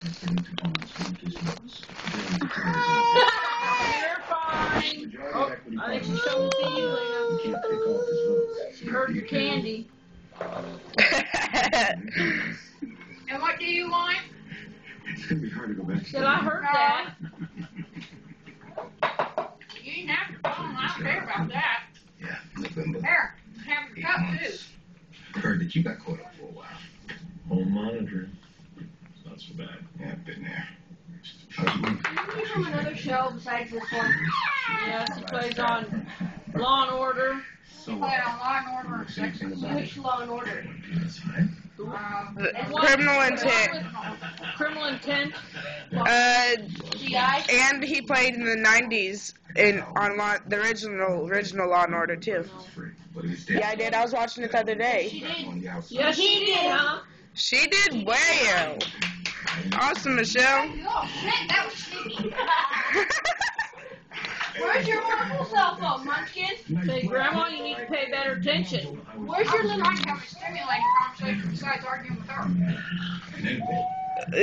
You're fine. Oh, I think she's coming to see you, Lena. She heard your candy. And what do you want? It's gonna be hard to go back. Said I heard that. You didn't have to phone. I don't care about that. Yeah, November. Here, have your cup too. Heard that you got caught up for a while. Home monitoring. It's not so bad. Yeah, I've been there. Can you give him another show besides this one? Yes, he plays on Law and Order. So, He played on Law and Order. Which Law and Order? Criminal Intent. Criminal Intent. GI? And he played in the 90s on the original Law and Order too. Yeah, I did. I was watching it the other day. She did. Yes, she did, huh? She did well. Awesome, Michelle. Oh, shit, that was sneaky. Where's your wonderful cell phone, Munchkin? Say, Grandma, you need to pay better attention. Where's your little... I'm trying to have a stimulating conversation besides arguing with her.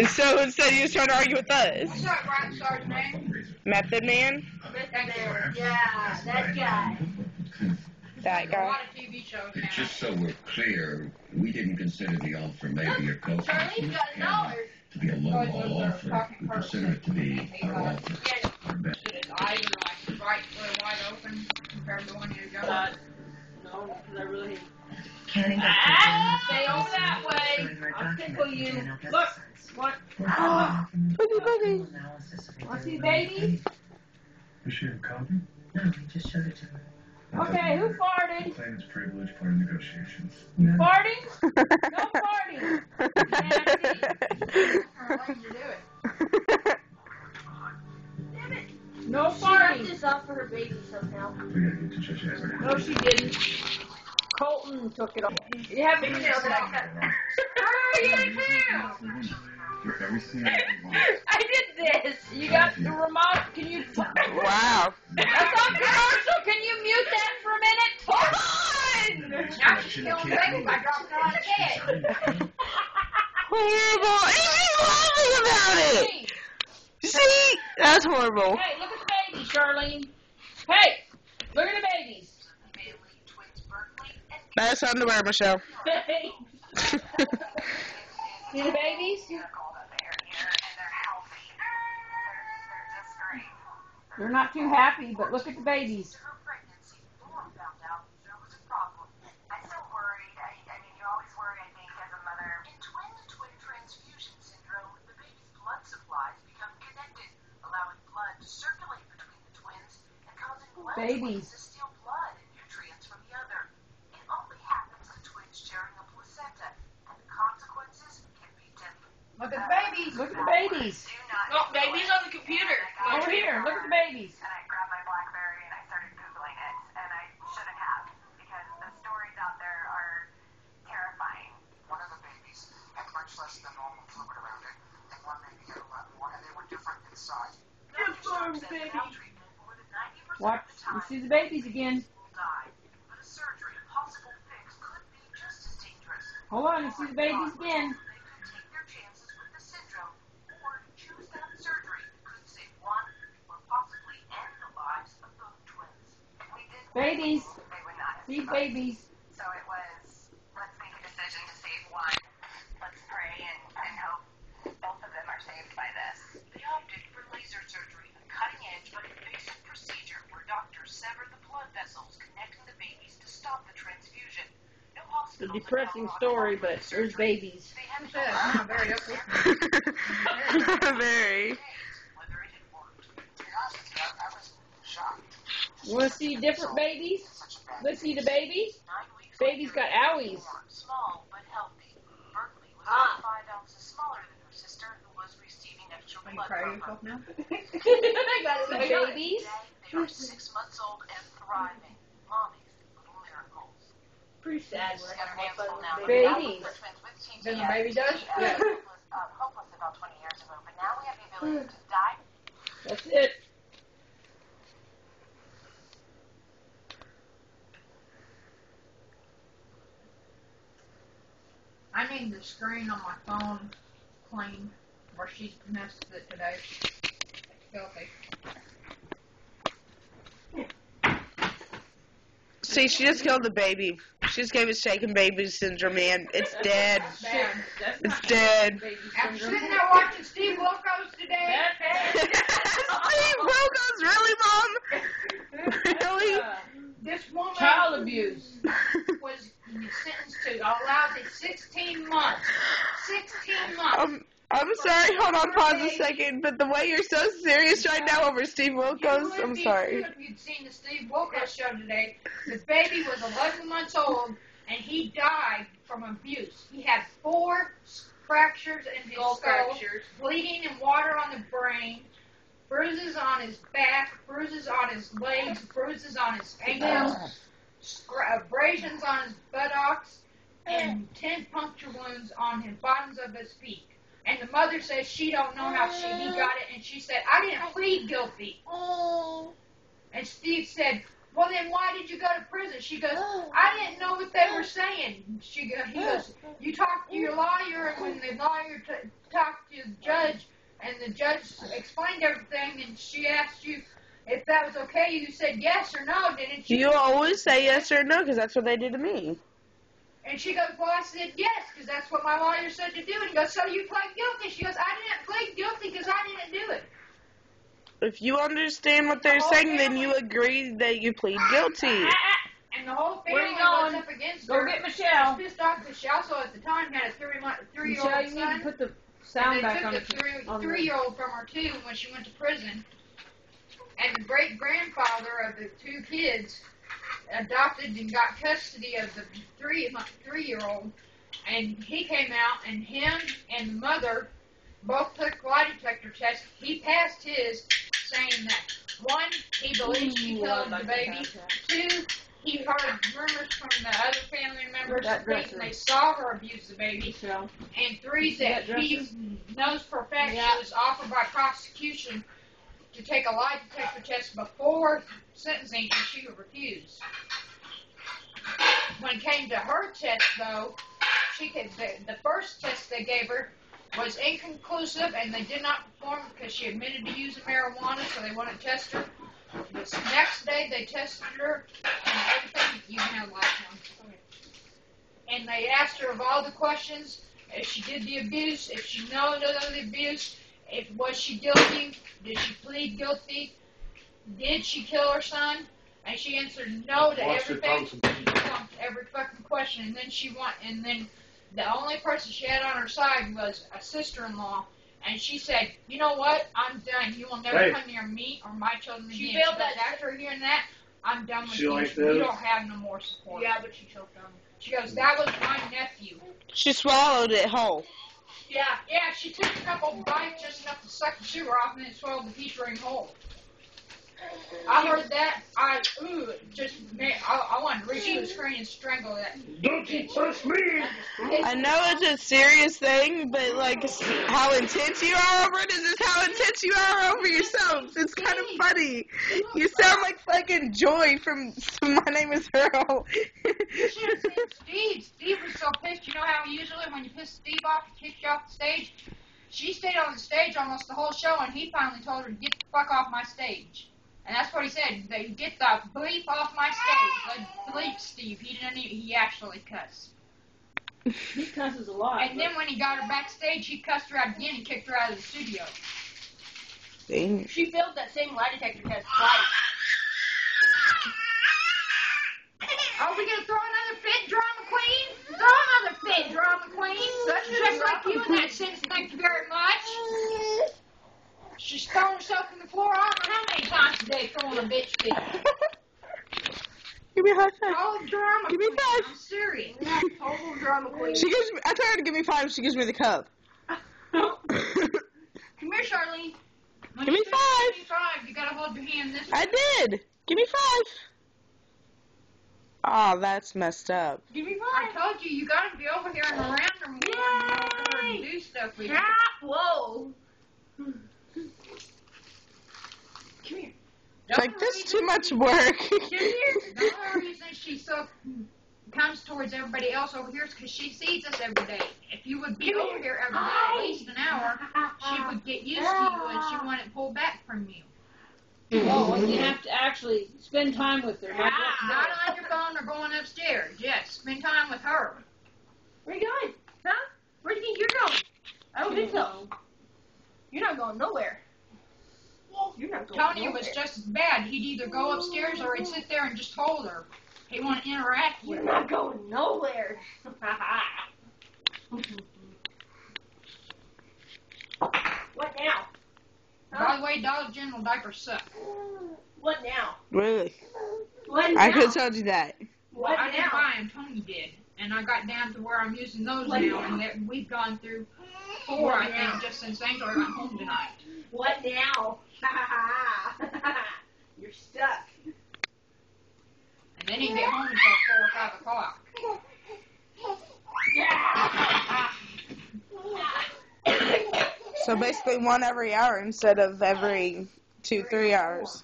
So instead, he was trying to argue with us. What's that right beside your name? Method Man. Yeah, that guy. That A guy. lot of TV shows now. Just so we're clear, we didn't consider the offer maybe your co Charlie's got $1. to be a lowball offer. We consider it to be our offer. Our best. His eyes are like right wide open compared to the one you got. No, because I really. Stay over that way. I'll tickle you. Look. What? Boogie, boogie. Want to see baby? Is she a copy? No, he just showed it to me. Okay, who farted? Claims privilege part of negotiations. Farting? No farting. Nasty. I'll let you do it. Damn it. No She left farting. this off for her baby somehow. We gotta get to church after. No, she didn't. Colton took it off. You haven't been able to. Oh, you did too. For every single one. I did this. You got the remote. Can you? Wow. That's on commercial. Can you mute that for a minute? Hold on. Now she's killing baby by dropping it on the bed. Horrible. Amy's laughing about it. See? That's horrible. Hey, look at the baby, Charlene. Hey, look at the babies. That's underwear, Michelle. Hey. See the babies? They're not too happy, but look at the babies. Babies. Look at the babies. Look at the babies. Oh, baby's on the computer. Over here. Look at the babies. And I grabbed my BlackBerry and I started Googling it, and I shouldn't have, because the stories out there are terrifying. One of the babies had much less than normal fluid around it, and one baby had a lot more, and they were different in size. Good baby. Watch. You see the babies again. Hold on. You see the babies again. Babies. See babies. So it was, let's make a decision to save one. Let's pray and hope both of them are saved by this. They opted for laser surgery, a cutting-edge but invasive procedure where doctors sever the blood vessels connecting the babies to stop the transfusion. No It's a hospital. depressing story, but there's babies. They haven't Very Very. whether it had worked. To be honest with you, I was shocked. You want to see different babies? Let's see the babies. 9 weeks Baby's got owies. small but healthy. Berkeley was 5 ounces smaller than her sister, who was receiving extra blood from her. The babies. Today, they are 6 months old and thriving. Mommy's little miracles. Pretty sad. She's got her hands full now. Babies. We're twins with TBS. Then the baby does? Yeah. It was hopeless about 20 years ago, but now we have the ability to die. That's it. I need the screen on my phone clean. or she's messed it today. Filthy. See, she just killed the baby. She just gave it shaken baby syndrome, man. It's dead. Bad. It's dead. After sitting there watching Steve Wilkos today. Steve Wilkos, really, Mom? Really? This woman Child abuse. was sentenced to allowed to 16 months. 16 months. I'm sorry, hold on, pause a second, but the way you're so serious right now over Steve Wilkos, I'm sorry. If you'd seen the Steve Wilkos show today, the baby was 11 months old, and he died from abuse. He had 4 fractures in his skull, bleeding and water on the brain, bruises on his back, bruises on his legs, bruises on his ankles, abrasions on his buttocks, and 10 puncture wounds on the bottoms of his feet. And the mother says she don't know how he got it, and she said, I didn't plead guilty. And Steve said, well, then why did you go to prison? She goes, I didn't know what they were saying. He goes, you talked to your lawyer, and when the lawyer talked to the judge, and the judge explained everything, and she asked you if that was okay, you said yes or no, didn't you? You always say yes or no, because that's what they did to me. And she goes, well, I said yes, because that's what my lawyer said to do. And he goes, so you pled guilty? She goes, I didn't plead guilty because I didn't do it. If you understand what they're saying, then you agree that you plead guilty. And the whole Where family you going? was up against Go her. get Michelle. She was pissed off because she also at the time had a 3-year-old Michelle, you need son. to put the sound back on And they took the 3-year-old from her too when she went to prison. And the great-grandfather of the 2 kids adopted and got custody of the 3-year-old, and he came out, and him and the mother both took lie detector tests. He passed his, saying that 1, he believes she killed the baby. 2, he heard rumors from the other family members thinking they saw her abuse the baby. And 3, that he knows for a fact she was offered by prosecution to take a lie detector test before sentencing, and she refused. When it came to her test, though, the first test they gave her was inconclusive, and they did not perform because she admitted to using marijuana, so they wouldn't test her. The next day, they tested her, and everything, you can have the last one. And they asked her of all the questions, if she did the abuse, if she knows of the abuse, was she guilty, did she plead guilty, did she kill her son? And she answered no to everything, every fucking question. And then the only person she had on her side was a sister-in-law. And she said, you know what? I'm done. You will never come near me or my children again. She failed that. After hearing that, I'm done with you. You don't have no more support. Yeah, but she choked on me. She goes, that was my nephew. She swallowed it whole. Yeah, she took a couple bites just enough to suck the sugar off and then swallowed the peach ring whole. I heard that. I wanted to reach to the screen and strangle that. Don't you touch me! I know it's a serious thing, but like how intense you are over it is just how intense you are over yourselves. It's kind of funny. You sound like fucking Joy from My Name is Earl. You should have seen Steve. Steve was so pissed. You know how usually when you piss Steve off, he kicks you off the stage? She stayed on the stage almost the whole show, and he finally told her to get the fuck off my stage. And that's what he said. They get the bleep off my stage. Like, bleep Steve. He actually cussed. He cusses a lot. And then when he got her backstage, he cussed her out again and kicked her out of the studio. Dang. She failed that same lie detector test twice. Are we going to throw another fit drama queen? Throw another fit drama queen. Just like you in that sense, thank you very much. She's throwing herself in the floor. I don't know how many times today throwing a bitch fit. Give me a high five. Oh, drama Give me queen. 5. I'm serious. Total drama queen. She gives me. I tell her to give me 5. She gives me the cup. Come here, Charlene. When Give me you 5. say 5, you gotta hold your hand this way. I did. Give me 5. Oh, that's messed up. Give me 5. I told you, you gotta be over here and around her more and to do stuff with you. Whoa. Come here. It's like, this is too much work. Come here. Don't let her reason she's so comes towards everybody else over here because she sees us every day. If you would be over here every day at least an hour, she would get used to you and she wouldn't pull back from you. Oh, and you have to actually spend time with her. Not on your phone or going upstairs. Yes, spend time with her. Where you going? Huh? Where do you think you're going? I don't think so. You're not going nowhere. You're not going Tony nowhere. was just as bad. He'd either go upstairs or he'd sit there and just hold her. He wouldn't interact with You're her. not going nowhere. What now? By the way, Dollar General diapers suck. What now? Really? What now? I could have told you that. Well, I didn't buy them. Tony did. And I got down to where I'm using those now. And we've gone through 4, I think, just since Angela got home tonight. What now? You're stuck. And then he didn't get home until 4 or 5 o'clock. So basically 1 every hour instead of every 2-3 hours.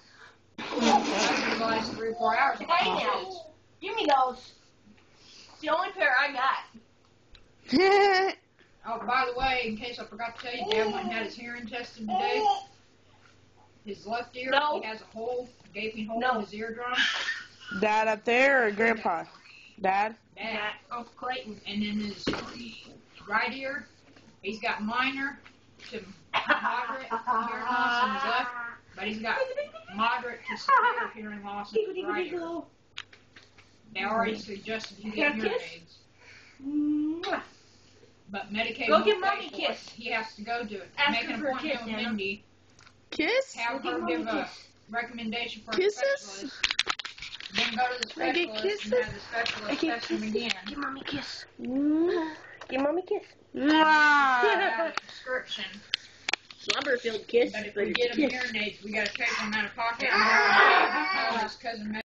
That's the last 3 or 4 hours. Hey now, give me those. It's the only pair I got. Oh, by the way, in case I forgot to tell you, Dad went and had his hearing tested today. His left ear, No. he has a hole, gaping hole No. in his eardrum. Dad up there or Grandpa? Dad? Dad. Oh, Clayton. And then his right ear, he's got minor to moderate hearing loss in his left, but he's got moderate to severe hearing loss in his right ear. They already suggested he get hearing aids. Mwah. But Medicaid Go won't give pay Mommy a for kiss. it. He has to go do it. Ask Make her an for a appointment kiss, with Nana. Mindy. Kiss? Have Go her give give Mommy a a kiss. recommendation for a Kisses? specialist. Then go to the I get specialist and have the specialist test him again. Give Mommy a kiss. Give Mommy a kiss. Mwah. Prescription. Slumberfield kiss. But if we get him hearing aids, we gotta take them out of pocket. And his cousin